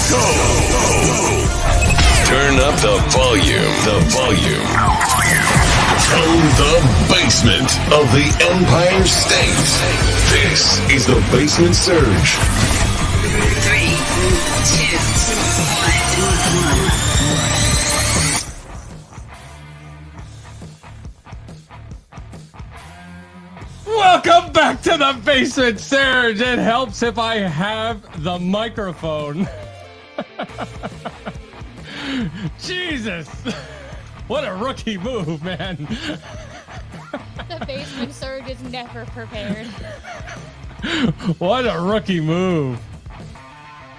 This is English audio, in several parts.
go. Turn up the volume. From the basement of the Empire State, this is the Basement Surge. 3, 2, 1. Welcome back to the Basement Surge. It helps if I have the microphone. Jesus. What a rookie move, man. The Basement Surge is never prepared. What a rookie move.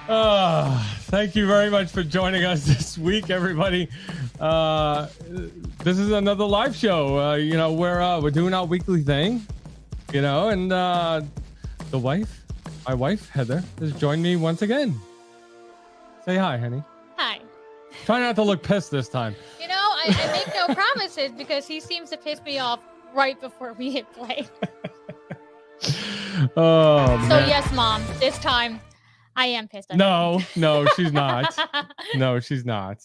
Thank you very much for joining us this week, everybody. This is another live show. We're doing our weekly thing, and my wife, Heather, has joined me once again. Say hi, honey. Hi. Try not to look pissed this time. I make no promises because he seems to piss me off right before we hit play. Oh, man. So yes, Mom, this time I am pissed off. No, she's not. No, she's not.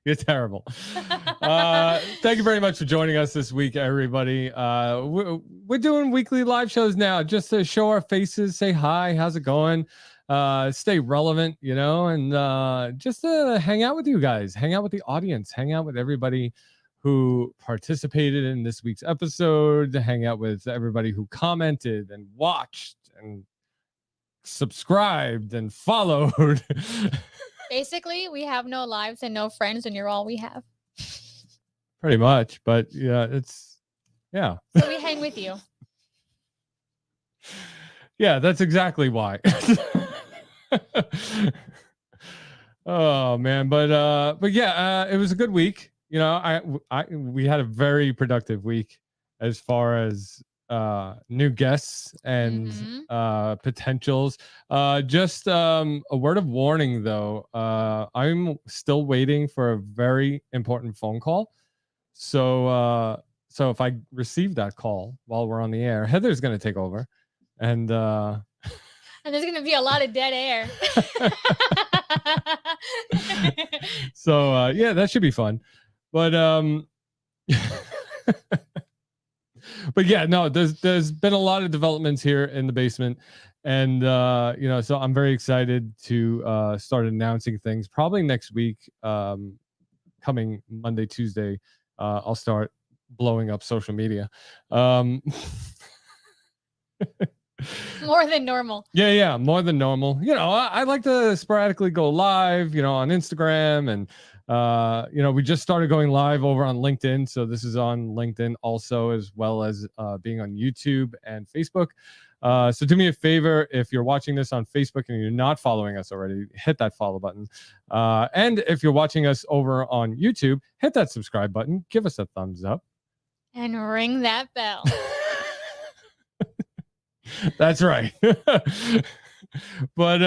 You're terrible. Thank you very much for joining us this week, everybody. We're doing weekly live shows now just to show our faces, say hi, how's it going? Stay relevant, and just to hang out with you guys, hang out with the audience, hang out with everybody who participated in this week's episode, hang out with everybody who commented and watched and subscribed and followed. Basically, we have no lives and no friends, and you're all we have. Pretty much, but yeah. So we hang with you. Yeah, that's exactly why. Oh man, but yeah, it was a good week. We had a very productive week as far as new guests and potentials. Just a word of warning though, I'm still waiting for a very important phone call. So if I receive that call while we're on the air, Heather's going to take over, and there's going to be a lot of dead air. So yeah, that should be fun. But but yeah, no, there's been a lot of developments here in the basement, and so I'm very excited to start announcing things probably next week. Coming Monday, Tuesday, I'll start blowing up social media. More than normal. Yeah, more than normal. I like to sporadically go live, on Instagram, and we just started going live over on LinkedIn. So this is on LinkedIn also, as well as being on YouTube and Facebook. So do me a favor, if you're watching this on Facebook and you're not following us already, hit that follow button. And if you're watching us over on YouTube, hit that subscribe button, give us a thumbs up. And ring that bell. That's right. But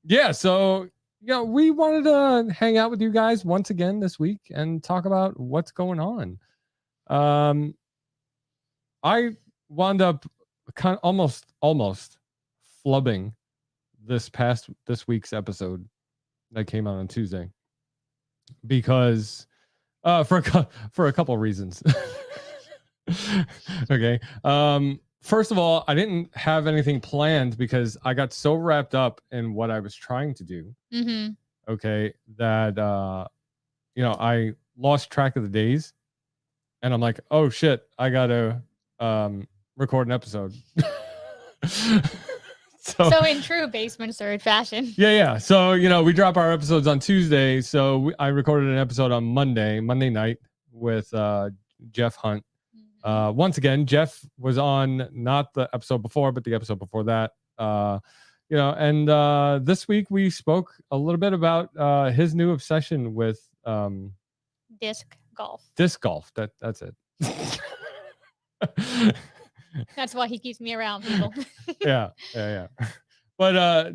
yeah, so we wanted to hang out with you guys once again this week and talk about what's going on. I wound up kind of almost flubbing this week's episode that came out on Tuesday because for a couple reasons. Okay. First of all, I didn't have anything planned because I got so wrapped up in what I was trying to do. Okay, that I lost track of the days, and I'm like, oh shit, I gotta record an episode. So in true Basement Surge fashion. Yeah. So we drop our episodes on Tuesday. So I recorded an episode on Monday night with Jeff Hunt. Once again, Jeff was on not the episode before, but the episode before that. And this week we spoke a little bit about his new obsession with disc golf. That's it. That's why he keeps me around, people. Yeah. But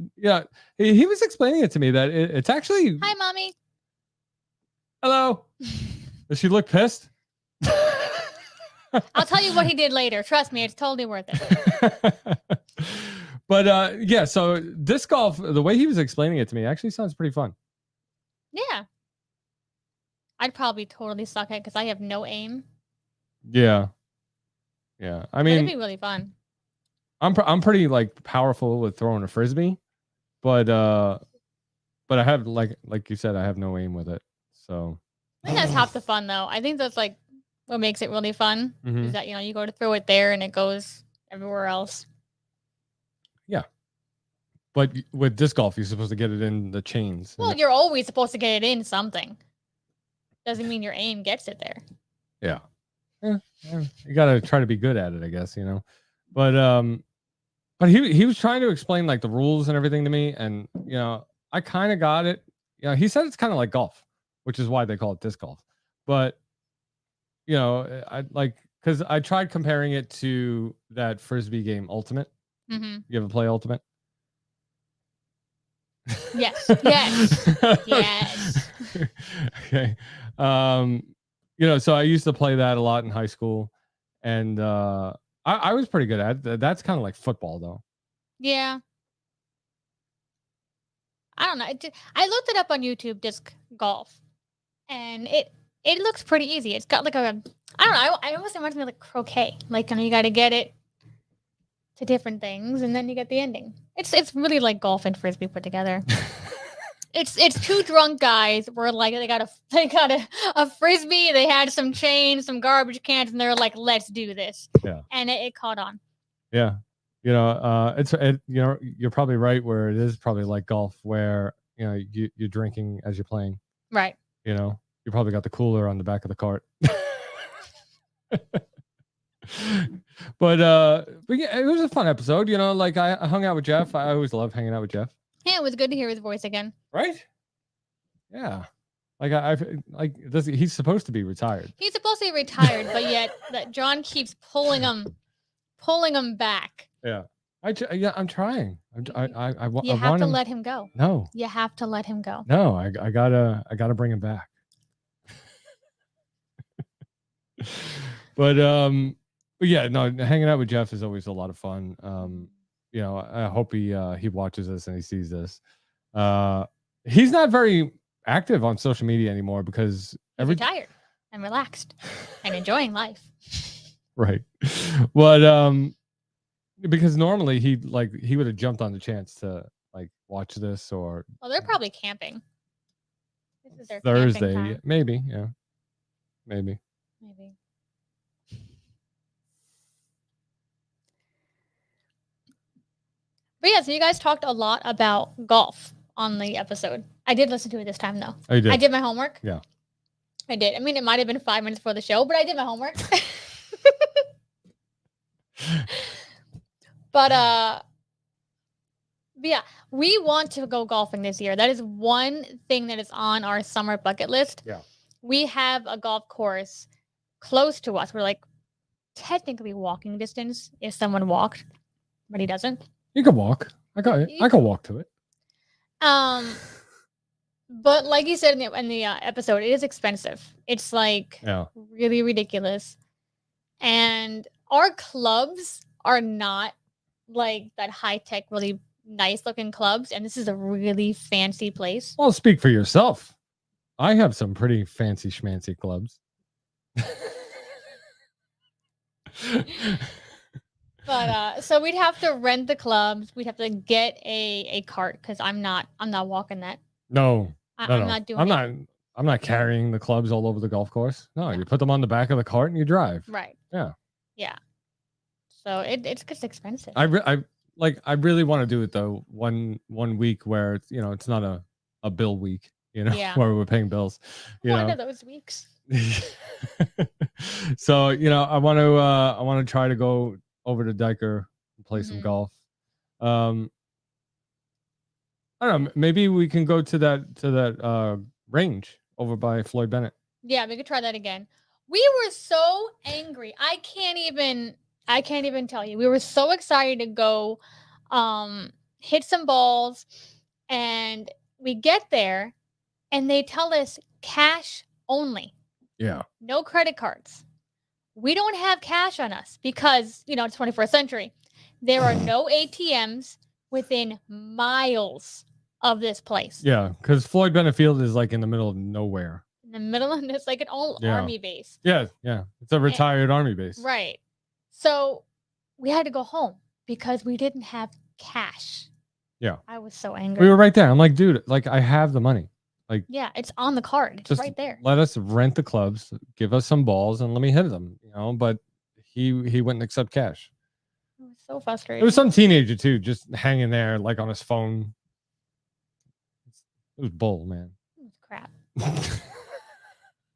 he was explaining it to me that it's actually. Hi, mommy. Hello. Does she look pissed? I'll tell you what he did later. Trust me, it's totally worth it. But yeah, so disc golf, the way he was explaining it to me actually sounds pretty fun. Yeah. I'd probably totally suck at it because I have no aim. Yeah. Yeah. I But it'd mean, be really fun. I'm pretty like powerful with throwing a frisbee, but I have like you said, I have no aim with it. So I think that's half the fun, though. I think that's like what makes it really fun Mhm. is that you go to throw it there and it goes everywhere else. But with disc golf, you're supposed to get it in the chains. and Well, you're always supposed to get it in something. Doesn't mean your aim gets it there. Yeah, you gotta try to be good at it, I guess, But he was trying to explain like the rules and everything to me, and I kind of got it. He said it's kind of like golf, which is why they call it disc golf. But I like because I tried comparing it to that frisbee game, Ultimate. Mm-hmm. You ever play Ultimate? Yes. Yes. Yes. Okay. So I used to play that a lot in high school, and I was pretty good at it. That's kind of like football, though. Yeah. I don't know. I looked it up on YouTube, disc golf, and it looks pretty easy. It's got like I don't know. I almost reminds me of like croquet. Like you got to get it to different things, and then you get the ending. It's really like golf and frisbee put together. It's two drunk guys where like they got a frisbee, they had some chains, some garbage cans, and they're like, let's do this. Yeah. And it caught on. Yeah. You're probably right where it is probably like golf where you're drinking as you're playing. Right. You probably got the cooler on the back of the cart. But yeah, it was a fun episode. Like I hung out with Jeff. I always love hanging out with Jeff. Yeah, it was good to hear his voice again. Right? Yeah. Like he's supposed to be retired. He's supposed to be retired, but yet that John keeps pulling him back. Yeah. I'm trying. I You have to let him go. No. You have to let him go. No, I gotta bring him back. But yeah, no, hanging out with Jeff is always a lot of fun. I hope he watches this and he sees this. He's not very active on social media anymore because He's retired and relaxed and enjoying life. Right. But because normally he would have jumped on the chance to like watch this or Well, they're probably camping. This is their Thursday, camping time. maybe, yeah. Maybe. But yeah, so you guys talked a lot about golf on the episode. I did listen to it this time though. Oh, you did? I did my homework. Yeah. I did. I mean, it might have been 5 minutes before the show, but I did my homework. But yeah, we want to go golfing this year. That is one thing that is on our summer bucket list. Yeah. We have a golf course close to us. We're like technically walking distance if someone walked, but he doesn't. You can walk. I can walk to it. But like you said in the episode, it is expensive. It's like really ridiculous. And our clubs are not like that high tech, really nice looking clubs. And this is a really fancy place. Well, speak for yourself. I have some pretty fancy schmancy clubs. But so we'd have to rent the clubs. We'd have to get a cart because I'm not walking that. No. I'm not doing it. I'm not carrying the clubs all over the golf course. No, you put them on the back of the cart and you drive. Right. Yeah. Yeah. So it's just expensive. I really want to do it though. One week where it's it's not a bill week, where we're paying bills. One of those weeks. So I want to try to go over to Diker and play some golf. I don't know. Maybe we can go to that range over by Floyd Bennett. Yeah, we could try that again. We were so angry. I can't even tell you. We were so excited to go hit some balls, and we get there and they tell us cash only. Yeah. No credit cards. We don't have cash on us because, it's 21st century. There are no ATMs within miles of this place. Yeah, because Floyd Bennett Field is like in the middle of nowhere. In the middle of it's like an old Yeah. army base. Yeah, it's a retired army base. Right. So we had to go home because we didn't have cash. Yeah. I was so angry. We were right there. I'm like, dude, like I have the money. Yeah, it's on the card. It's Just right there. let us rent the clubs, give us some balls, and let me hit them. But he wouldn't accept cash. I was so frustrated. It was some teenager too, just hanging there like on his phone. It was bull, man. It was crap.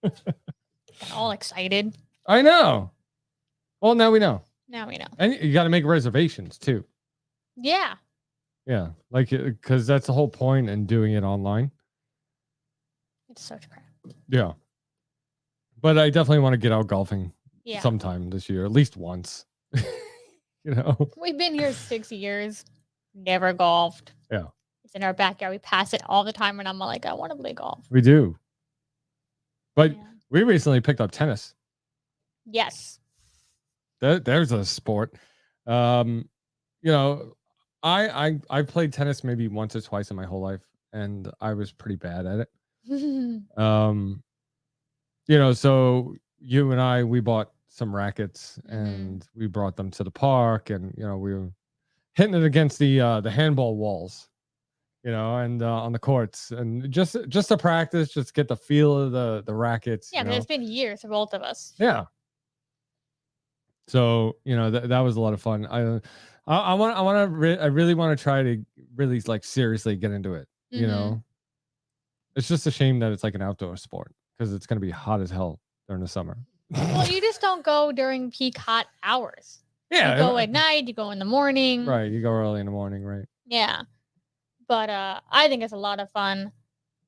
Got all excited. I know. Well, now we know, Now we know. and you got to make reservations too. Yeah. Yeah, like because that's the whole point in doing it online. It's such crap. Yeah, but I definitely want to get out golfing Yeah. sometime this year, at least once. We've been here 6 years. Never golfed. Yeah. It's in our backyard. We pass it all the time, and I'm like, I want to play golf. We do. But Yeah. we recently picked up tennis. Yes. There's a sport. I played tennis maybe once or twice in my whole life, and I was pretty bad at it. So you and I, we bought some rackets and we brought them to the park, and we were hitting it against the handball walls, and on the courts, and just to practice, just get the feel of the rackets. Yeah, because it's been years for both of us. Yeah. So that was a lot of fun. I really want to try to really like seriously get into it. It's just a shame that it's like an outdoor sport because it's going to be hot as hell during the summer. Well, you just don't go during peak hot hours. Yeah. You go at night, you go in the morning. Right. You go early in the morning, right? Yeah. But I think it's a lot of fun.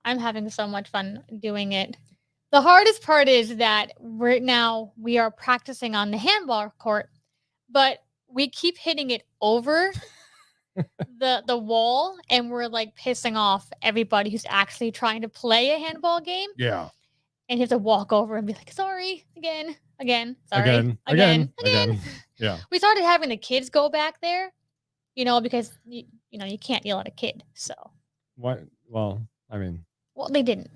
I'm having so much fun doing it. The hardest part is that we are practicing on the handball court, but we keep hitting it over the wall, and we're like pissing off everybody who's actually trying to play a handball game. Yeah. And you have to walk over and be like, sorry, again, sorry, again. Yeah. We started having the kids go back there, because you can't yell at a kid. So What? Well, I mean, well, they didn't.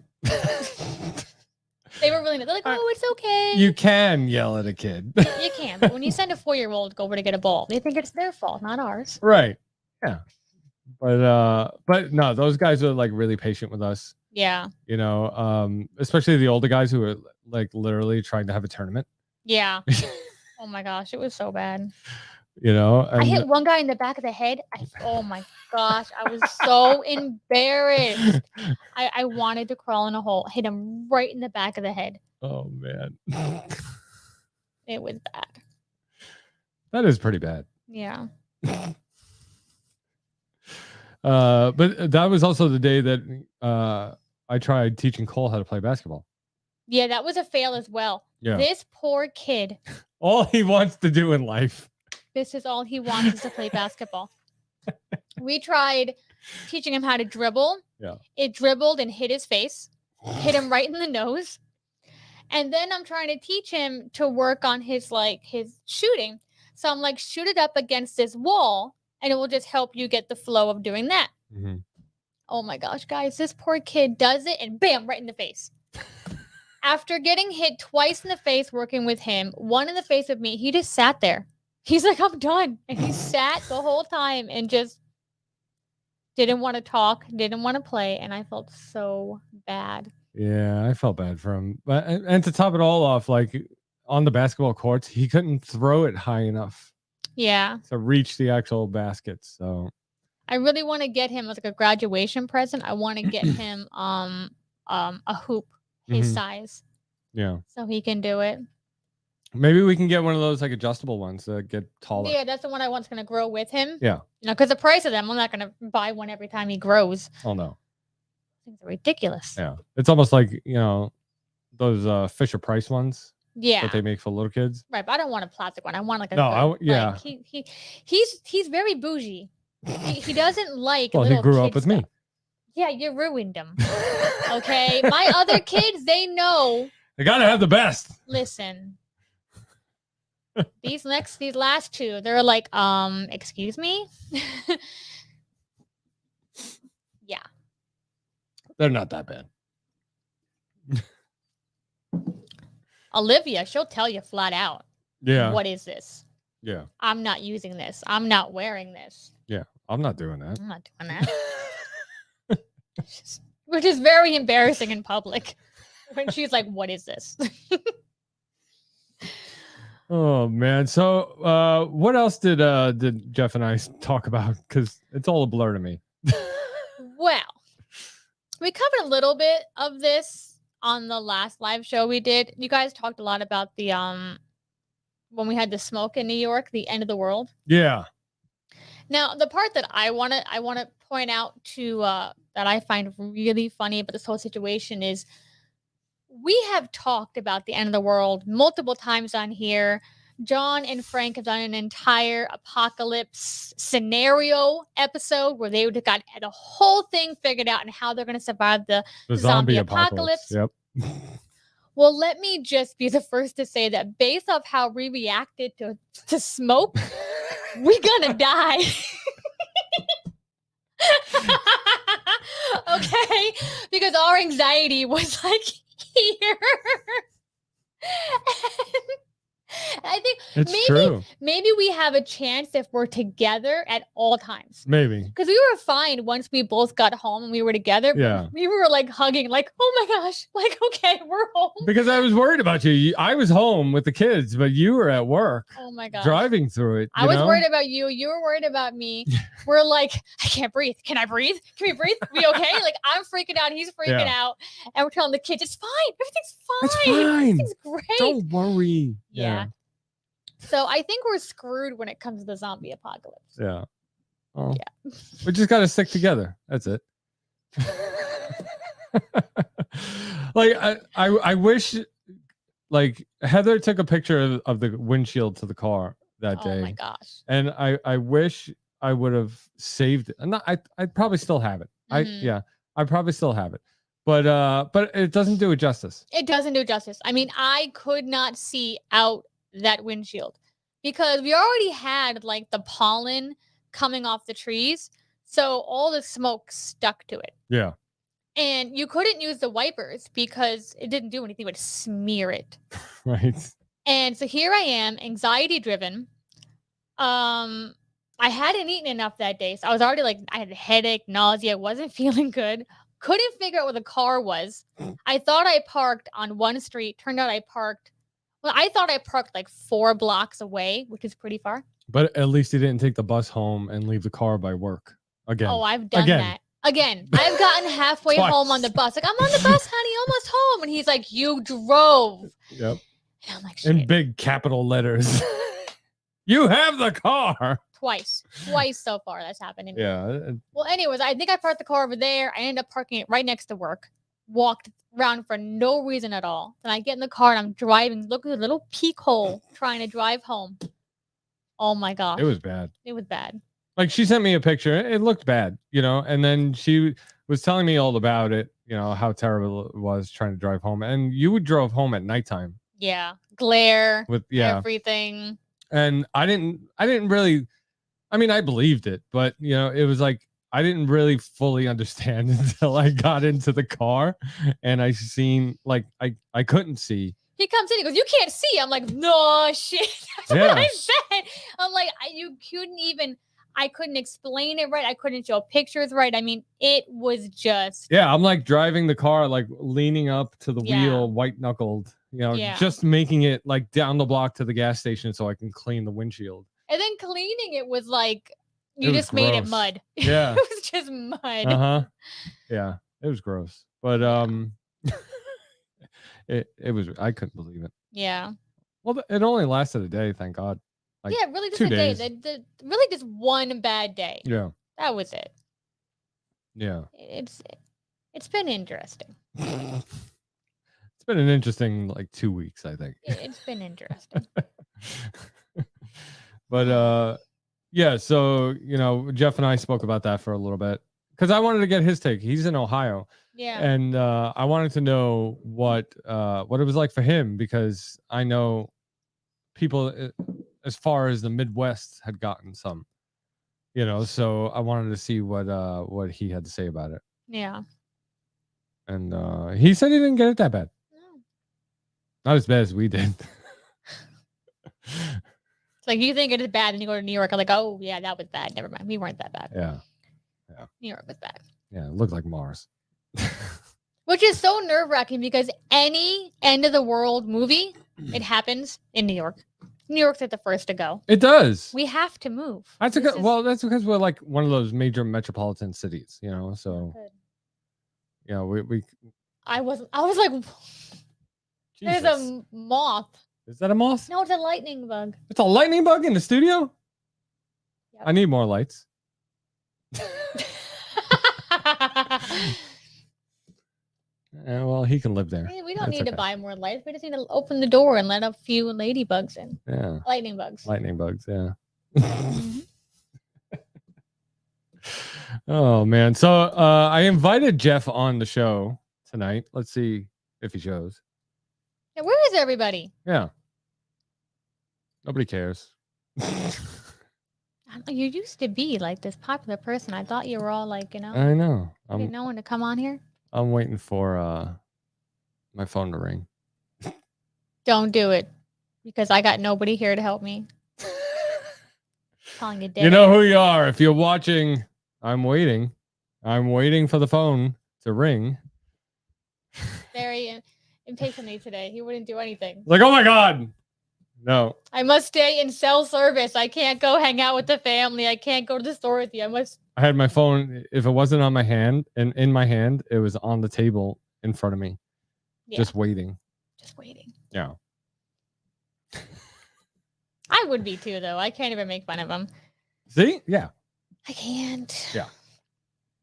They were really, they're like, oh, it's okay. you can yell at a kid. You can, but when you send a 4-year-old go over to get a ball, they think it's their fault, not ours. Right. Yeah. But no, those guys are like really patient with us. Yeah. Especially the older guys who are like literally trying to have a tournament. Yeah. Oh my gosh, it was so bad. I I hit one guy in the back of the head. Oh my gosh, I was so embarrassed. I wanted to crawl in a hole. Hit him right in the back of the head. Oh man. It was bad. That is pretty bad. Yeah. But that was also the day that I tried teaching Cole how to play basketball. Yeah, that was a fail as well. Yeah. This poor kid, All he wants to do in life. this is all he wants is to play basketball. We tried teaching him how to dribble. Yeah. It dribbled and hit his face, hit him right in the nose. And then I'm trying to teach him to work on his shooting. So I'm like, shoot it up against this wall, and it will just help you get the flow of doing that. Mm-hmm. Oh my gosh, guys, this poor kid does it and bam, right in the face. After getting hit twice in the face working with him, one in the face with me, he just sat there. He's like, I'm done. And he sat the whole time and just didn't want to talk, didn't want to play. And I felt so bad. Yeah, I felt bad for him. But and to top it all off, like on the basketball courts, he couldn't throw it high enough Yeah. to reach the actual basket. So I really want to get him as like a graduation present. I want to get him a hoop his Mhm. size yeah, so he can do it. maybe we can get one of those like adjustable ones that get taller. Yeah, that's the one I want's going to grow with him. Yeah. Because the price of them, I'm not going to buy one every time he grows. Oh no. Things are ridiculous. Yeah, it's almost like those Fisher Price ones Yeah. that they make for little kids. Right, but I don't want a plastic one. I want like a No, good, yeah. Like, he's very bougie. He doesn't like. Well, he little grew kid up with stuff. me. Yeah, you ruined him. Okay, my other kids, they know. They gotta have the best. Listen, These last two, they're like, excuse me? Yeah. They're not that bad. Olivia, she'll tell you flat out, Yeah. what is this? Yeah. I'm not using this. I'm not wearing this. Yeah. I'm not doing that. I'm not doing that. Which is very embarrassing in public when she's like, what is this? Oh man. So what else did Jeff and I talk about? Because it's all a blur to me. Well, we covered a little bit of this on the last live show we did. You guys talked a lot about the when we had the smoke in New York, the end of the world. Yeah. Now, the part that I want to point out to that I find really funny about this whole situation is we have talked about the end of the world multiple times on here. John and Frank have done an entire apocalypse scenario episode where they would have got the whole thing figured out and how they're going to survive the zombie apocalypse. Yep. Well, let me just be the first to say that based off how we reacted to smoke, we're gonna die. Okay? Because our anxiety was like here. And I think It's true. maybe we have a chance if we're together at all times. Maybe. Because we were fine once we both got home and we were together. Yeah. We were like hugging, like, oh my gosh, like, okay, we're home. Because I was worried about you. I was home with the kids, but you were at work Oh my gosh. driving through it. I was worried about you. You were worried about me. We're like, I can't breathe. Can I breathe? Can we breathe? We okay? Like, I'm freaking out. He's freaking Yeah. out. And we're telling the kids, it's fine. Everything's fine. It's fine. Everything's great. Don't worry. Yeah. So I think we're screwed when it comes to the zombie apocalypse. Yeah. Well, Yeah. We just got to stick together. That's it. Like I wish like Heather took a picture of the windshield to the car that day. Oh my gosh. And I wish I would have saved it. And I probably still have it. Mhm. I probably still have it. But it doesn't do it justice. It doesn't do justice. I mean, I could not see out that windshield because we already had like the pollen coming off the trees. So all the smoke stuck to it. Yeah. And you couldn't use the wipers because it didn't do anything but smear it. Right. And so here I am, anxiety driven. I hadn't eaten enough that day. So I was already like, I had a headache, nausea, wasn't feeling good. Couldn't figure out where the car was. I thought I parked on one street. Turned out I parked like 4 blocks away, which is pretty far. But at least you didn't take the bus home and leave the car by work again. Oh, I've done Again. that. Again, I've gotten halfway Twice. home on the bus. Like, I'm on the bus, honey, almost home. And he's like, you drove. Yep. And I'm like, In shit. big capital letters. You have the car. Twice so far that's happened. Yeah. Well, anyways, I think I parked the car over there. I ended up parking it right next to work. Walked around for no reason at all. Then I get in the car and I'm driving. Look at the little peek hole trying to drive home. Oh my gosh. It was bad. It was bad. Like she sent me a picture. It looked bad, and then she was telling me all about it, how terrible it was trying to drive home. And you drove home at nighttime Yeah. Glare. with, Everything. And I didn't really, I believed it, but it was like, I didn't really fully understand until I got into the car and I seen like, I couldn't see. He comes in, he goes, you can't see. I'm like, no shit. That's what Yeah. I said. I'm like, I couldn't explain it right. I couldn't show pictures right. I mean, it was just Yeah. I'm like driving the car, like leaning up to the Yeah. wheel, white knuckled, Yeah. just making it like down the block to the gas station so I can clean the windshield. and then cleaning it was like you It was just made it gross. mud. Yeah. It was just mud. Uh-huh. Yeah. It was gross. But it was, I couldn't believe it. Yeah. Well, it only lasted a day, thank God. Like, yeah, really just 2 a day. days. Really just one bad day. Yeah. That was it. Yeah. It's been interesting. It's been an interesting like 2 weeks, I think. It's been interesting. But yeah, so Jeff and I spoke about that for a little bit because I wanted to get his take. He's in Ohio. Yeah. And I wanted to know what it was like for him because I know people as far as the Midwest had gotten some. So I wanted to see what he had to say about it. Yeah. And he said he didn't get it that bad. No. Not as bad as we did. It's like you think it is bad, and you go to New York. I'm like, oh yeah, that was bad. Never mind, we weren't that bad. Yeah. New York was bad. Yeah, it looked like Mars. Which is so nerve wracking because any end of the world movie, it happens in New York. New York's like the first to go. It does. We have to move. That's that's because we're like one of those major metropolitan cities, So yeah, we. I was like, there's Jesus. a moth. Is that a moth? No, it's a lightning bug. It's a lightning bug in the studio. Yep. I need more lights. Well, he can live there. We don't That's need to okay. buy more lights. We just need to open the door and let a few ladybugs in. Yeah, Lightning bugs. lightning bugs. Yeah. Mhm. Oh man, so I invited Jeff on the show tonight. Let's see if he shows. Yeah, where is everybody? Yeah. Nobody cares. I don't know, you used to be like this popular person. I thought you were all like, I know. you didn't know when to come on here. I'm waiting for my phone to ring. Don't do it because I got nobody here to help me. Calling it dead. You know who you are. If you're watching, I'm waiting. I'm waiting for the phone to ring. Very impatiently today. He wouldn't do anything. Like, oh my God. No. I must stay in cell service. I can't go hang out with the family. I can't go to the store with you. I must. I had my phone. If it wasn't on my hand and in my hand, it was on the table in front of me. Yeah, Just waiting. just waiting. Yeah. I would be too, though. I can't even make fun of him. See? Yeah. I can't. Yeah.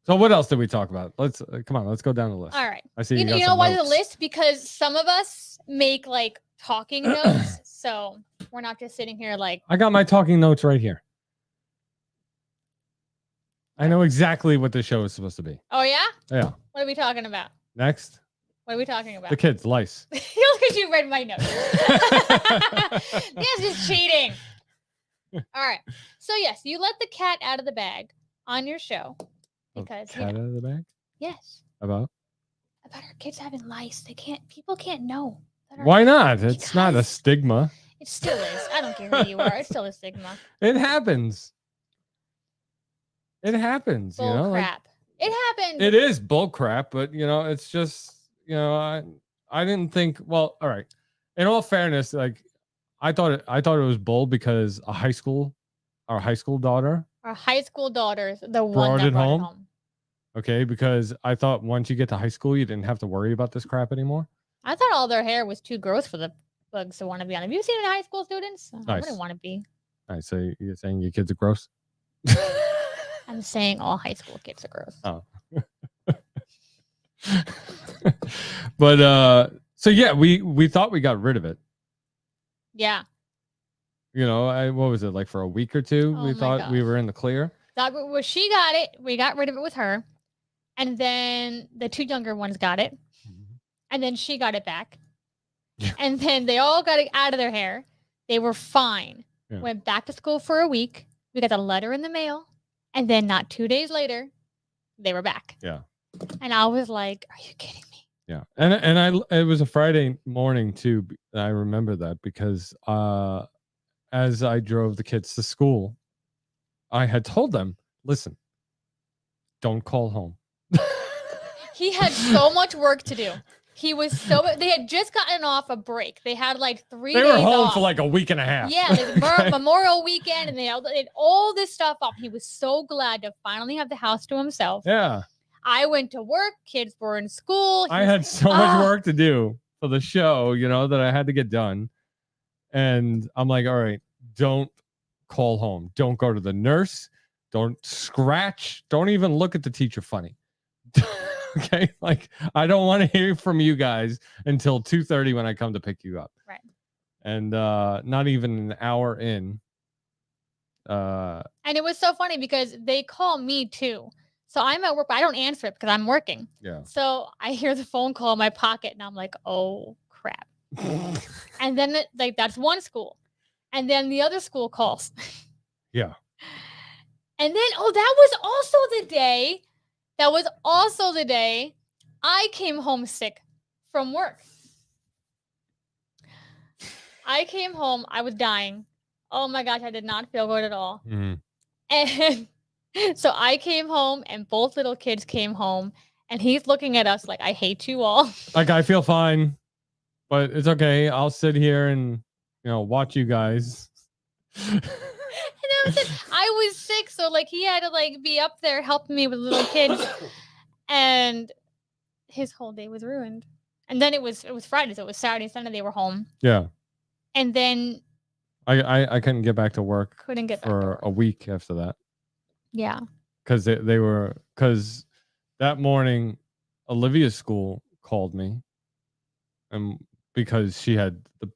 So what else did we talk about? Let's come on. Let's go down the list. All right. I see. You got know some why the notes. list? Because some of us make like talking notes, so we're not just sitting here like. I got my talking notes right here. I know exactly what the show is supposed to be. Oh yeah. Yeah. What are we talking about? Next, What are we talking about? the kids, lice. Look at you read my notes. This is cheating. All right. So yes, you let the cat out of the bag on your show because you Cat know, out of the bag. yes, About about our kids having lice. People can't know. that our- why not? It's not a Because- stigma. It still is. I don't care who you are. It's still a stigma. It happens. It happens. Bull you know, like, crap. It happened. it is bull crap, but it's just I didn't think. Well, all right. In all fairness, like I thought it was bull because our high school daughter. Our high school daughters, the one Brought that it brought home? it home. Okay, because I thought once you get to high school, you didn't have to worry about this crap anymore. I thought all their hair was too gross for the bugs to want to be on. Have you seen any high school students? I Nice. wouldn't want to be. All right, so you're saying your kids are gross? I'm saying all high school kids are gross. Oh. But so yeah, we thought we got rid of it. Yeah. What was it, like for a week or two? Oh We my thought we gosh. were in the clear. Well, she got it. We got rid of it with her. And then the two younger ones got it. And then she got it back. Yeah. And then they all got it out of their hair. They were fine. Yeah. Went back to school for a week. We got a letter in the mail. And then not 2 days later, they were back. Yeah. And I was like, are you kidding me? Yeah, and it was a Friday morning too. I remember that because as I drove the kids to school, I had told them, "Listen, don't call home." He had so much work to do. They had just gotten off a break. They had like 3 They days were home off. for like a week and a half. Yeah, like Memorial weekend, and they did all this stuff up. He was so glad to finally have the house to himself. Yeah, I went to work. Kids were in school. I had so much Ah. work to do for the show, that I had to get done. And I'm like, all right, don't call home. Don't go to the nurse. Don't scratch. Don't even look at the teacher funny. Okay, like I don't want to hear from you guys until 2:30 when I come to pick you up. Right. And not even an hour in. And it was so funny because they call me too. So I'm at work, but I don't answer it because I'm working. Yeah. So I hear the phone call in my pocket, and I'm like, oh crap. And then that's one school. And then the other school calls. Yeah. And then, that was also the day I came home sick from work. I came home, I was dying. Oh my gosh, I did not feel good at all. Mhm. And so I came home and both little kids came home and he's looking at us like, I hate you all. Like, I feel fine, but it's okay. I'll sit here and, watch you guys. And I was sick, so like he had to like be up there helping me with little kids, and his whole day was ruined. And then it was Friday, so it was Saturday, Sunday they were home, Yeah. and then I couldn't get back to work couldn't get back to for work. a week after that. Yeah. Because because that morning, Olivia's school called me, and because she had the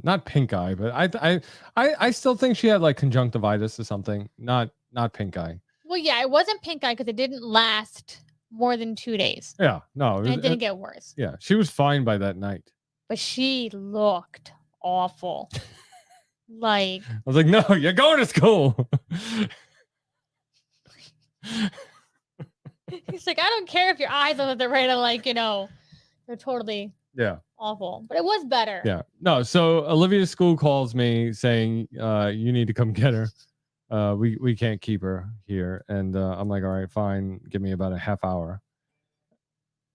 not pink eye, but I still think she had like conjunctivitis or something. Not pink eye. Well, yeah, it wasn't pink eye because it didn't last more than 2 days. Yeah, no, And it didn't get worse. Yeah, she was fine by that night. But she looked awful. Like, I was like, no, you're going to school. he's like, I don't care if your eyes are the right, like, they're totally Yeah. awful. But it was better. Yeah. No, so Olivia's school calls me saying, you need to come get her. We can't keep her here. And I'm like, all right, fine. Give me about a half hour.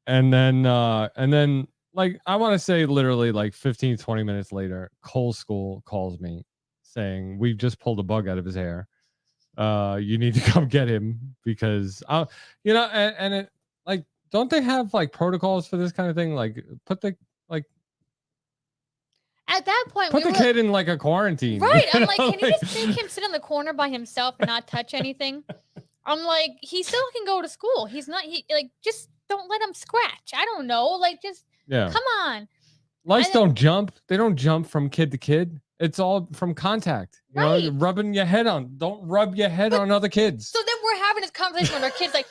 And then like, I want to say literally like 15, 20 minutes later, Cole's school calls me saying, we've just pulled a bug out of his hair. You need to come get him because, and it, like, don't they have like protocols for this kind of thing? Like At that point, put the kid in like a quarantine. Right. I'm like, can you just make him sit in the corner by himself and not touch anything? I'm like, he still can go to school. He's not, just don't let him scratch. I don't know. Like, just Yeah. come on. Lice don't jump. They don't jump from kid to kid. It's all from contact. You know, Right. rubbing your head on. Don't rub your head on other kids. So then we're having this conversation with our kids, like,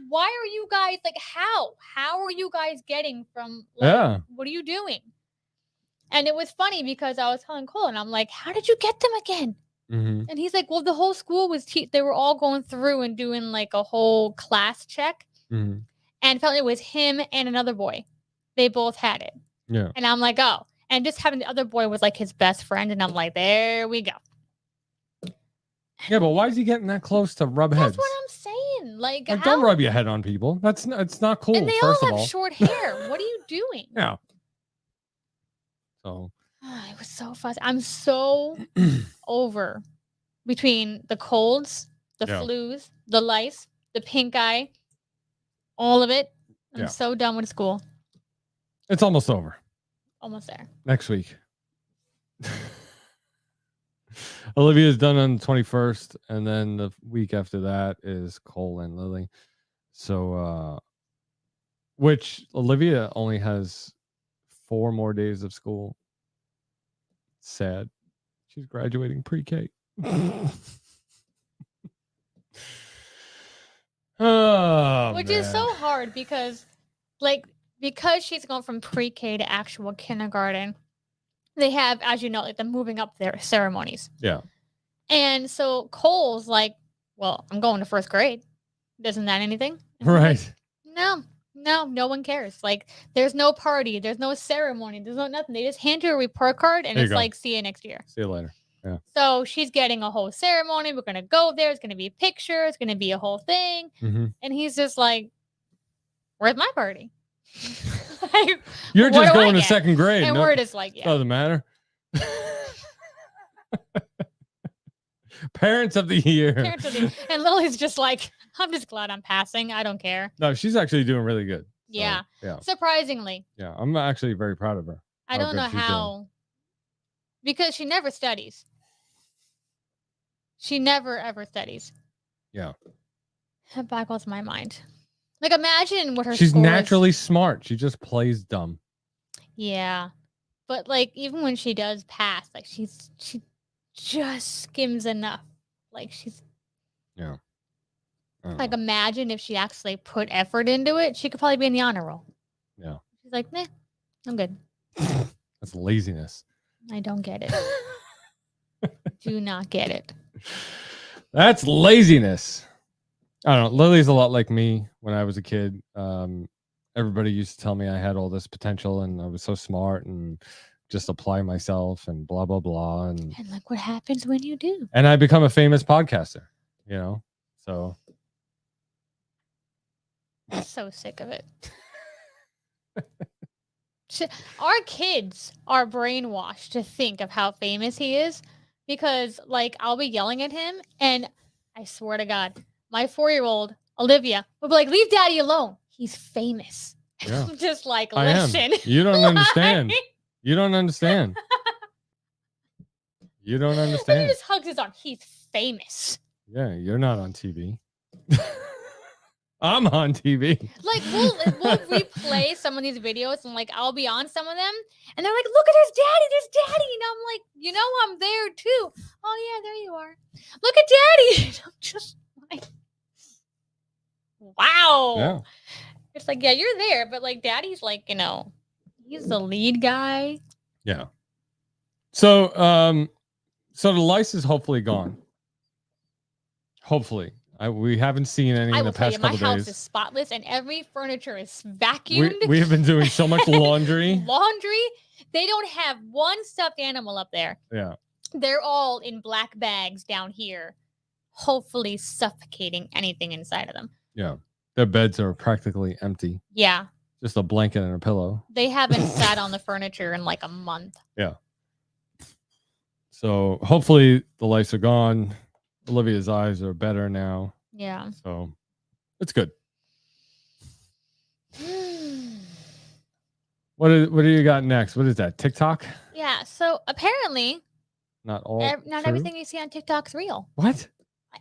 why are you guys, like, how are you guys getting from, like, Yeah. what are you doing? And it was funny because I was telling Cole, and I'm like, how did you get them again? Mm-hmm. And he's like, well, the whole school was, they were all going through and doing like a whole class check. Mm-hmm. And felt it was him and another boy. They both had it. Yeah. And I'm like, oh. And just having the other boy was like his best friend. And I'm like, there we go. Yeah, but why is he getting that close to rub That's heads? what I'm saying. Like Like, how? don't rub your head on people. It's not cool. And they first all of have all. short hair. What are you doing? Yeah. So. It was so fuzzy. I'm so over between the colds, the Yeah. flus, the lice, the pink eye, all of it. I'm Yeah. so done with school. It's almost over. Almost there. Next week. Olivia's done on the 21st, and then the week after that is Cole and Lily. So, which Olivia only has 4 more days of school. Sad. She's graduating pre-K. Oh, Which is man. so hard because she's going from pre-K to actual kindergarten. They have, as you know, like the moving up their ceremonies. Yeah. And so Cole's like, well, I'm going to first grade. Doesn't that anything? And I'm like, Right. No one cares. Like, there's no party, there's no ceremony, there's no nothing. They just hand you a report card and There you it's go. like, see you next year. See you later. So she's getting a whole ceremony. We're gonna go there. It's gonna be pictures. It's gonna be a whole thing. Mm-hmm. And he's just like, "Where's my party?" Like, You're what just do I going to get? second grade. and No, we're just like, "Yeah." doesn't matter. Parents of the year. Parents of the- and Lily's just like, "I'm just glad I'm passing. I don't care." No, she's actually doing really good. So, Yeah. Yeah. Surprisingly, Yeah. I'm actually very proud of her. I How don't good know she's doing. how, because she never studies. She never ever studies. Yeah. That boggles my mind. Like, imagine what her. She's scores- naturally smart. She just plays dumb. Yeah. But like, even when she does pass, like she just skims enough. Like she's Yeah. I don't like, know. imagine if she actually put effort into it, she could probably be in the honor roll. Yeah. She's like, nah, I'm good. That's laziness. I don't get it. do not get it. That's laziness. I don't know. Lily's a lot like me when I was a kid. Everybody used to tell me I had all this potential and I was so smart and just apply myself and blah, blah, blah. And look what happens when you do. I become a famous podcaster, you know? So I'm so sick of it. Our kids are brainwashed to think of how famous he is because, like, I'll be yelling at him, and I swear to God, my 4-year-old Olivia will be like, "Leave Daddy alone. He's famous." Yeah. I'm just like, I am. listen. You don't understand. You don't understand. You don't He understand. just hugs his arm. He's famous. Yeah, you're not on TV. I'm on TV. Like we'll replay some of these videos and like I'll be on some of them and they're like, look at his daddy, and I'm like, you know, I'm there too. Oh yeah, there you are. Look at daddy. And I'm just like, wow. Yeah. It's like, yeah, you're there, but like daddy's like, you know, he's the lead guy. Yeah. So so the lice is hopefully gone. Hopefully. We haven't seen any I in will the tell you, past my couple house days. is spotless and every furniture is vacuumed. We have been doing so much laundry. Laundry. They don't have one stuffed animal up there. Yeah. They're all in black bags down here, hopefully suffocating anything inside of them. Yeah. Their beds are practically empty. Yeah. Just a blanket and a pillow. They haven't sat on the furniture in like a month. Yeah. So hopefully the lice are gone. Olivia's eyes are better now. Yeah. So it's good. What do you got next? What is that? TikTok? Yeah. So apparently, Not all. not true? everything you see on TikTok's real. What?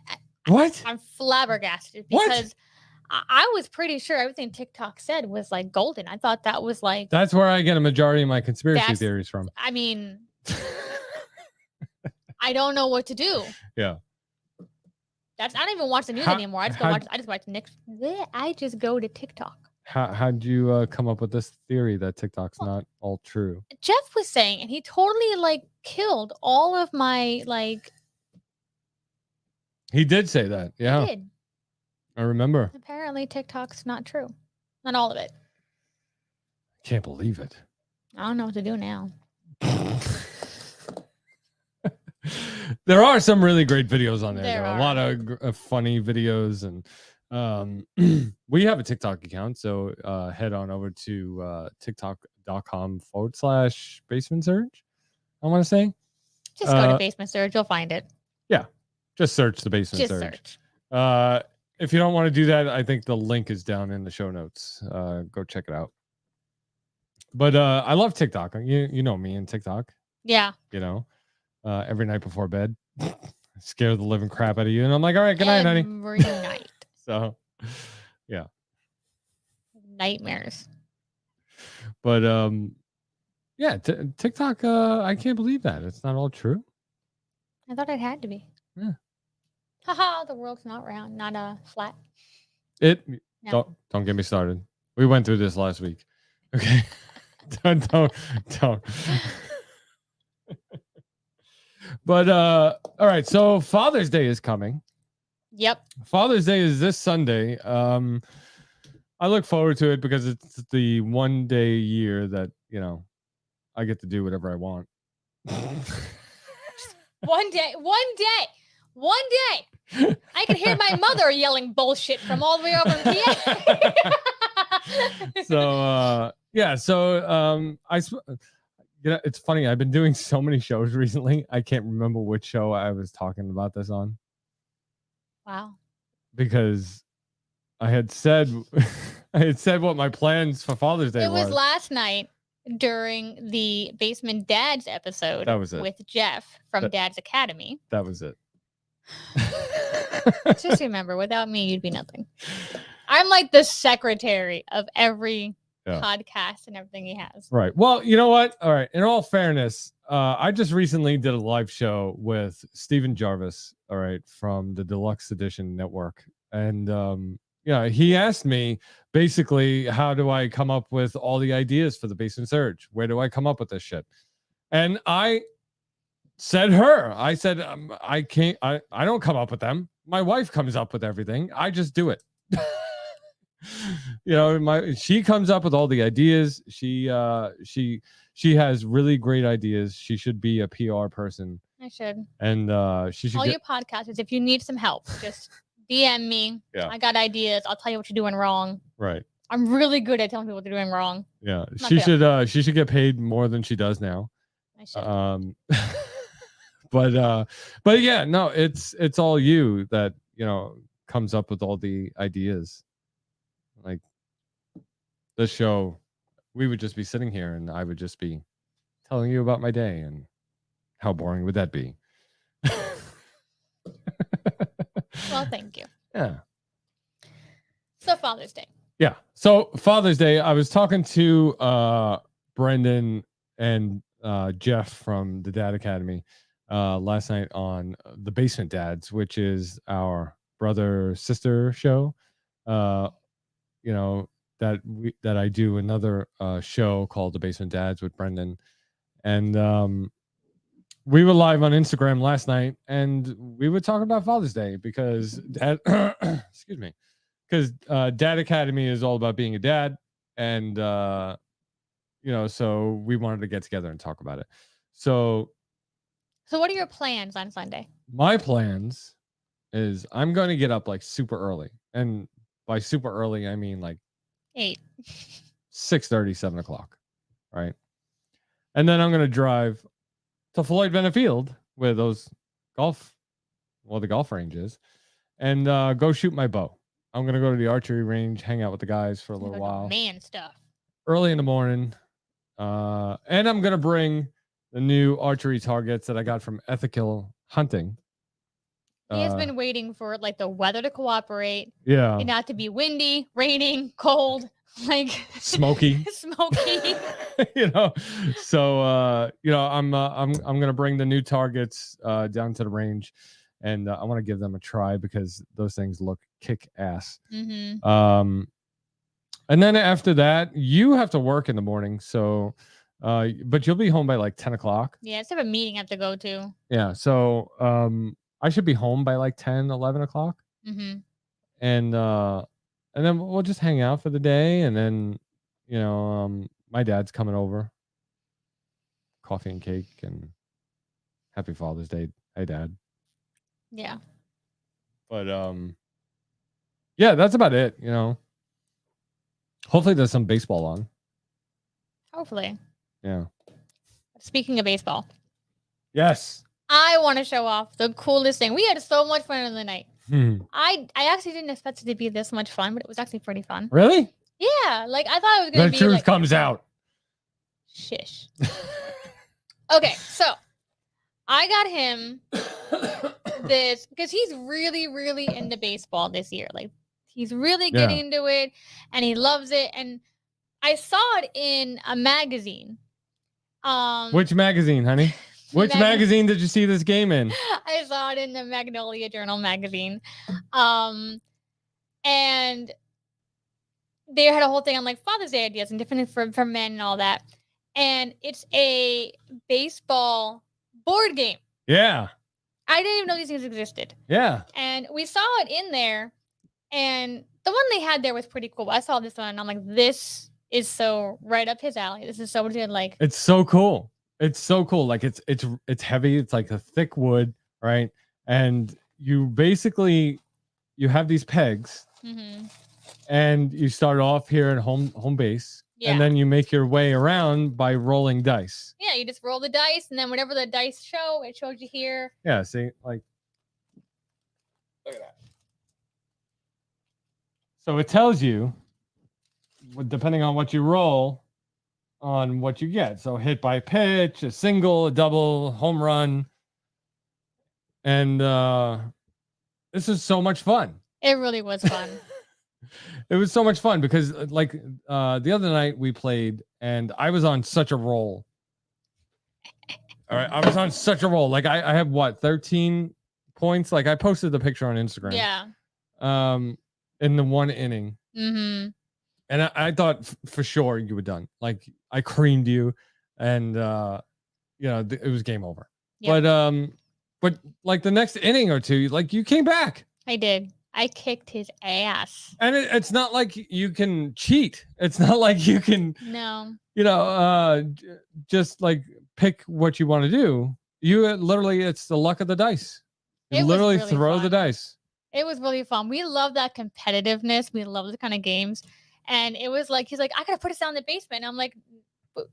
I- What? I'm flabbergasted What? because I was pretty sure everything TikTok said was like golden. I thought that was like, That's where I get a majority of my conspiracy That's- theories from. I mean, I don't know what to do. Yeah. I don't even watch the news How- anymore. I just how- watch Nick. I just go to TikTok. How'd you come up with this theory that TikTok's not all true? Jeff was saying, and he totally like killed all of my like. He did say that. Yeah, Did. I remember. Apparently, TikTok's not true. Not all of it. Can't believe it. I don't know what to do now. There are some really great videos on there. There though. are. A lot of funny videos, and we have a TikTok account. So head on over to tiktok.com/basement surge. I want to say, Just go to Basement Surge. You'll find it. just search the basement Just surge. search. If you don't want to do that, I think the link is down in the show notes. Go check it out. But I love TikTok. You know me and TikTok. Yeah. You know, every night before bed, scare the living crap out of you, and I'm like, all right, good night, honey. Every night. So, yeah. Nightmares. But yeah, TikTok. I can't believe that it's not all true. I thought it had to be. Yeah. Haha, the world's not round, not flat. It No. don't get me started. We went through this last week. Okay. don't. But all right, so Father's Day is coming. Yep. Father's Day is this Sunday. I look forward to it because it's the one day a year that, you know, I get to do whatever I want. One day. I can hear my mother yelling bullshit from all the way over in PA. So yeah, so you know, it's funny. I've been doing so many shows recently. I can't remember which show I was talking about this on Wow. because I had said what my plans for Father's Day It was was. last night during the Basement Dads episode That was it. with Jeff from That- Dad's Academy. That was it. Just remember, without me, you'd be nothing. I'm like the secretary of every Yeah. podcast and everything he has. Right. Well, you know what? All right. In all fairness, I just recently did a live show with Stephen Jarvis, all right, from the Deluxe Edition Network. And yeah, he asked me basically, how do I come up with all the ideas for the Basement Surge? Where do I come up with this shit? And I said her. I said, I can't, I don't come up with them. My wife comes up with everything. I just do it. She comes up with all the ideas. She has really great ideas. She should be a PR person. I should. And she should All get, you podcasters, if you need some help, just DM me. Yeah. I got ideas. I'll tell you what you're doing wrong. right. I'm really good at telling people what they're doing wrong. Yeah. Not She should get paid more than she does now. I should. But yeah, no, it's all you that, comes up with all the ideas. Like this show, we would just be sitting here and I would just be telling you about my day, and how boring would that be? Well, thank you. Yeah. So Father's Day. Yeah. So Father's Day, I was talking to Brendan and Jeff from the Dad Academy last night on the Basement Dads, which is our brother sister show. That I do another show called the Basement Dads with Brendan, and we were live on Instagram last night, and we were talking about Father's Day because Dad, excuse me, because Dad Academy is all about being a dad, and so we wanted to get together and talk about it. So what are your plans on Sunday? my plans is I'm going to get up like super early, and by super early I mean like 8. 6:30, 7 o'clock, right? And then I'm going to drive to Floyd Bennett Field, where the golf range is, and go shoot my bow. I'm going to go to the archery range, hang out with the guys for a little while. Man stuff. Early in the morning. And I'm going to bring the new archery targets that I got from Ethical Hunting. He has been waiting for like the weather to cooperate. Yeah. And not to be windy, raining, cold, like Smoky. smoky. So I'm gonna bring the new targets down to the range, and I want to give them a try because those things look kick ass. Mm-hmm. And then after that, you have to work in the morning, so but you'll be home by like 10 o'clock. Yeah, it's have a meeting I have to go to. Yeah, so I should be home by like 10, 11 o'clock. Mm-hmm. And then we'll just hang out for the day, and then my dad's coming over, coffee and cake, and happy Father's Day. Hey, Dad. Yeah. But yeah, that's about it. Hopefully there's some baseball on. Hopefully. Yeah. Speaking of baseball, Yes. I want to show off the coolest thing. We had so much fun in the night. I actually didn't expect it to be this much fun, but it was actually pretty fun. Really? Yeah, like I thought it was gonna The be truth like comes out. shish. Okay, so I got him this because he's really, really into baseball this year. Like he's really getting into it, and he loves it. And I saw it in a magazine. Which magazine, honey? Which magazine did you see this game in? I saw it in the Magnolia Journal magazine. And they had a whole thing on like Father's Day ideas and different for men and all that. And it's a baseball board game. Yeah. I didn't even know these things existed. Yeah. And we saw it in there. And the one they had there was pretty cool. I saw this one and I'm like, this is so right up his alley. This is so good. Like It's so cool. It's so cool. Like it's heavy. It's like a thick wood, right? And you have these pegs, and you start off here at home base, and then you make your way around by rolling dice. Yeah, you just roll the dice, and then whatever the dice show, it shows you here. Yeah, see, like look at that. So it tells you, depending on what you roll, on what you get. So hit by pitch, a single, a double, home run. And this is so much fun. It really was fun. It was so much fun because like the other night we played and I was on such a roll. All right. I was on such a roll. Like I have 13 points. Like I posted the picture on Instagram. Yeah. In the one inning. Mm-hmm. And I thought for sure you were done. Like I creamed you, and it was game over. Yep. But like the next inning or two, like you came back. I did. I kicked his ass. And it's not like you can cheat. It's not like you can, No. just like pick what you want to do. You literally, it's the luck of the dice. You It was literally really throw the fun. dice. It was really fun. We love that competitiveness. We love the kind of games. And it was like, he's like, I gotta put us down in the basement. And I'm like, but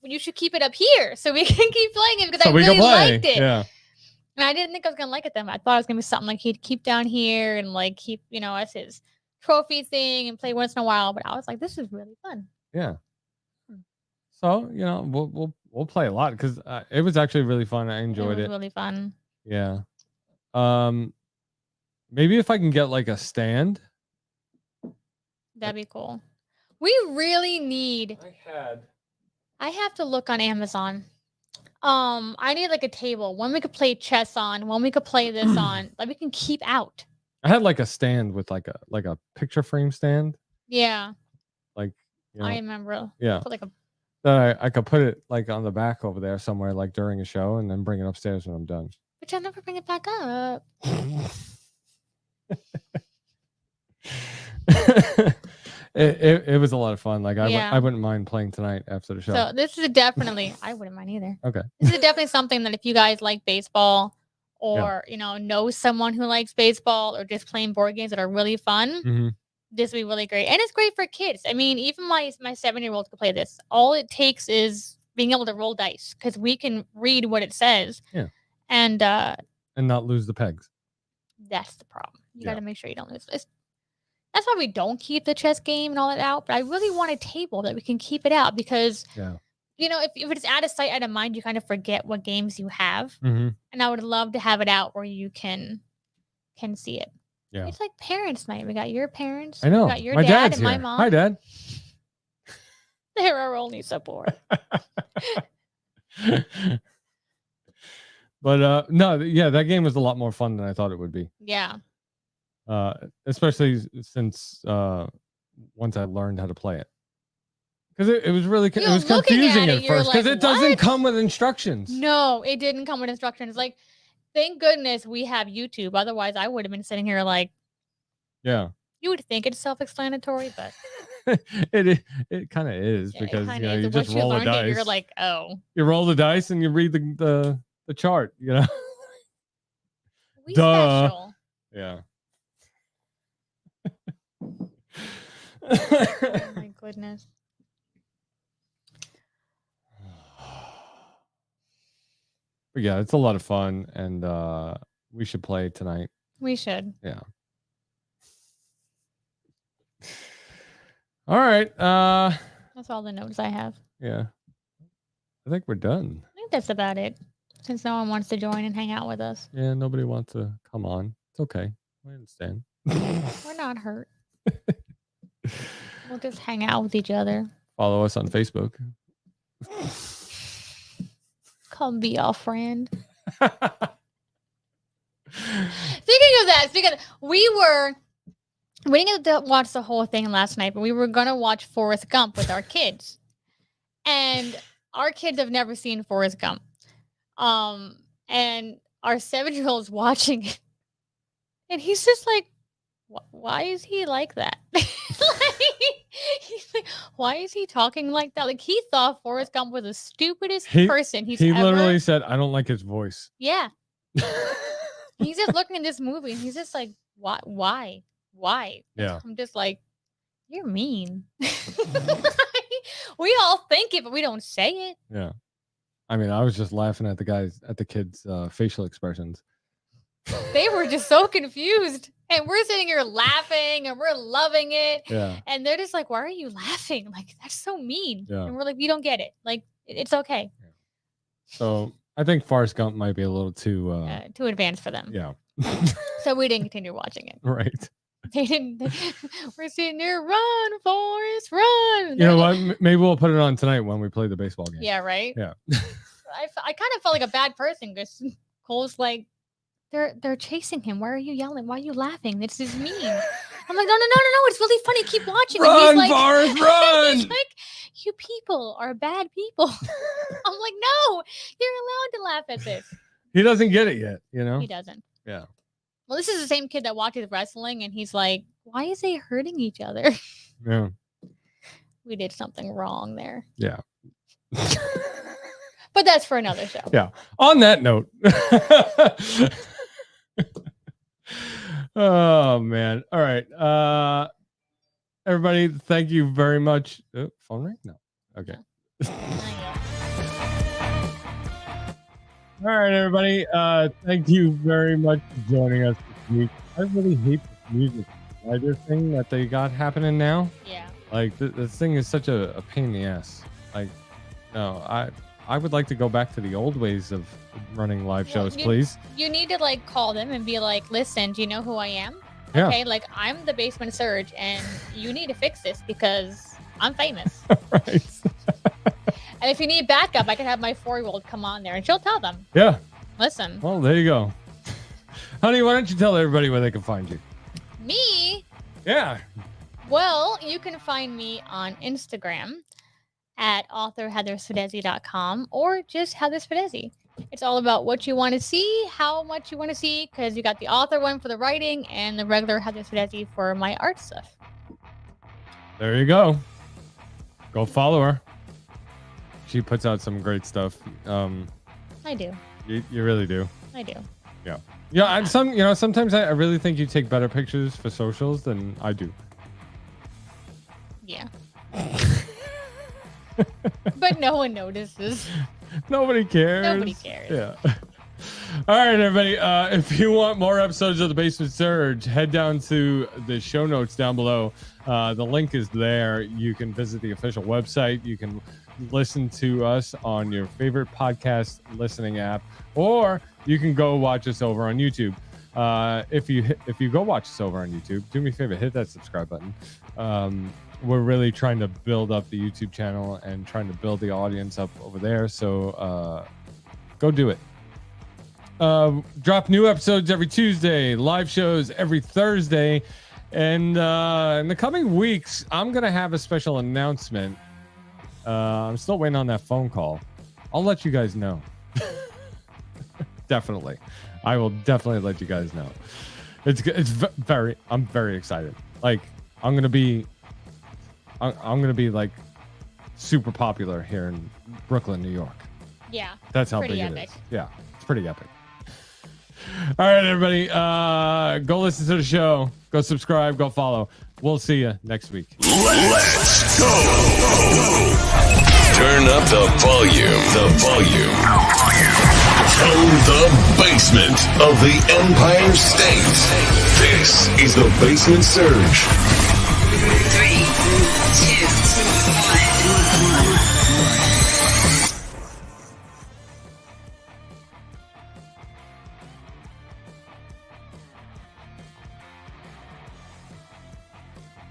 you should keep it up here so we can keep playing it because I really liked it. Yeah. And I didn't think I was gonna like it then. I thought it was gonna be something like he'd keep down here and like keep, as his trophy thing and play once in a while. But I was like, this is really fun. Yeah. So we'll play a lot because it was actually really fun. I enjoyed It was it. really fun. Yeah. Maybe if I can get like a stand. That'd be cool. We really need. I have to look on Amazon. I need like a table, one we could play chess on, one we could play this on, that we can keep out. I had like a stand with like a picture frame stand. Yeah, Like, I remember. yeah. Put like a That I could put it like on the back over there somewhere, like during a show, and then bring it upstairs when I'm done. But I'll never bring it back up. It was a lot of fun. Like Yeah. I wouldn't mind playing tonight after the show. So this is definitely. I wouldn't mind either. Okay. This is definitely something that if you guys like baseball, or know someone who likes baseball, or just playing board games that are really fun, Mhm. this would be really great. And it's great for kids. I mean, even my 7-year-old could play this. All it takes is being able to roll dice because we can read what it says. Yeah. And not lose the pegs. that's the problem. You Yeah. got to make sure you don't lose. That's why we don't keep the chess game and all that out. But I really want a table that we can keep it out because, Yeah. if it's out of sight, out of mind, you kind of forget what games you have. Mm-hmm. And I would love to have it out where you can see it. Yeah. It's like parents' night. We got your parents. I know. We got your My dad dad's and my here. mom. Hi, Dad. They're our only support. But no, yeah, that game was a lot more fun than I thought it would be. Yeah. Especially since once I learned how to play it, because it was really it was looking confusing at at it, you're first because like, it doesn't "What?" come with instructions. No, it didn't come with instructions. Like, thank goodness we have YouTube. Otherwise, I would have been sitting here like, Yeah. you would think it's self-explanatory, but it kind of is yeah, because it kinda is. you Once just roll the learned dice. it, you're like, oh, You roll the dice and you read the chart. we Duh. special. Yeah. Oh my goodness. But yeah, it's a lot of fun, and we should play tonight. We should. Yeah. All right. That's all the notes I have. Yeah. I think we're done. I think that's about it. Since no one wants to join and hang out with us. Yeah, nobody wants to come on. It's okay. I understand. We're not hurt. We'll just hang out with each other. Follow us on Facebook. Come be our friend. Speaking of that, we didn't get to watch the whole thing last night, but we were gonna watch Forrest Gump with our kids, and our kids have never seen Forrest Gump. And our 7-year-old's watching it, and he's just like, "Why is he like that?" He's like, "Why is he talking like that?" Like he thought Forrest Gump was the stupidest person he's He ever. literally said, "I don't like his voice." Yeah. He's just looking at this movie and he's just like, why? Yeah. I'm just like, you're mean. We all think it, but we don't say it. Yeah. I mean, I was just laughing at the kids' facial expressions. They were just so confused. And we're sitting here laughing and we're loving it. Yeah. And they're just like, why are you laughing? Like, that's so mean. Yeah. And we're like, we don't get it. Like, it's okay. So I think Forrest Gump might be a little too Too advanced for them. yeah. So we didn't continue watching it. Right. They didn't. We're sitting there, run, Forrest, run. You know what? Maybe we'll put it on tonight when we play the baseball game. Yeah, right. Yeah. I kind of felt like a bad person because Cole's like, they're chasing him. Why are you yelling? Why are you laughing? This is mean. I'm like, no. It's really funny. Keep watching. And Run, he's like, Forrest, run! He's like, you people are bad people. I'm like, no, you're allowed to laugh at this. He doesn't get it yet, you know? He doesn't. Yeah. Well, this is the same kid that watches wrestling, and he's like, "Why is they hurting each other?" Yeah. We did something wrong there. Yeah. But that's for another show. Yeah. On that note. Oh man. All right. Everybody, thank you very much. Phone ring? No. Okay. All right, everybody. Thank you very much for joining us this week. I really hate this music slider thing that they got happening now. Yeah. Like this thing is such a pain in the ass. Like, no, I would like to go back to the old ways of running live shows, please. You need to like call them and be like, "Listen, do you know who I am? Yeah. Okay, like I'm the Basement Surge, and you need to fix this because I'm famous." Right. And if you need backup, I can have my 4-year-old come on there and she'll tell them. Yeah. Listen. Well, there you go. Honey, why don't you tell everybody where they can find you? Me? Yeah. Well, you can find me on Instagram at authorheathersfidesi.com or just Heather Sfidesi. It's all about what you want to see, how much you want to see, because you got the author one for the writing and the regular Heather Sfidesi for my art stuff. There you go. Go follow her. She puts out some great stuff. I do. You really do. I do. Yeah. Yeah. I'm sometimes I really think you take better pictures for socials than I do. Yeah. But no one notices. Nobody cares. Nobody cares. Yeah. All right, everybody. If you want more episodes of The Basement Surge, head down to the show notes down below. The link is there. You can visit the official website. You can listen to us on your favorite podcast listening app, or you can go watch us over on YouTube. If you go watch us over on YouTube, do me a favor, hit that subscribe button. We're really trying to build up the YouTube channel and trying to build the audience up over there. So go do it. Drop new episodes every Tuesday, live shows every Thursday. And in the coming weeks, I'm going to have a special announcement. I'm still waiting on that phone call. I'll let you guys know. Definitely. I will definitely let you guys know. I'm very excited. Like, I'm going to be like super popular here in Brooklyn, New York. Yeah. That's how pretty big epic. it is. Yeah. It's pretty epic. All right, everybody. Go listen to the show. Go subscribe. Go follow. We'll see you next week. Let's go. Turn up the volume. From the basement of the Empire State, this is the Basement Surge. 3,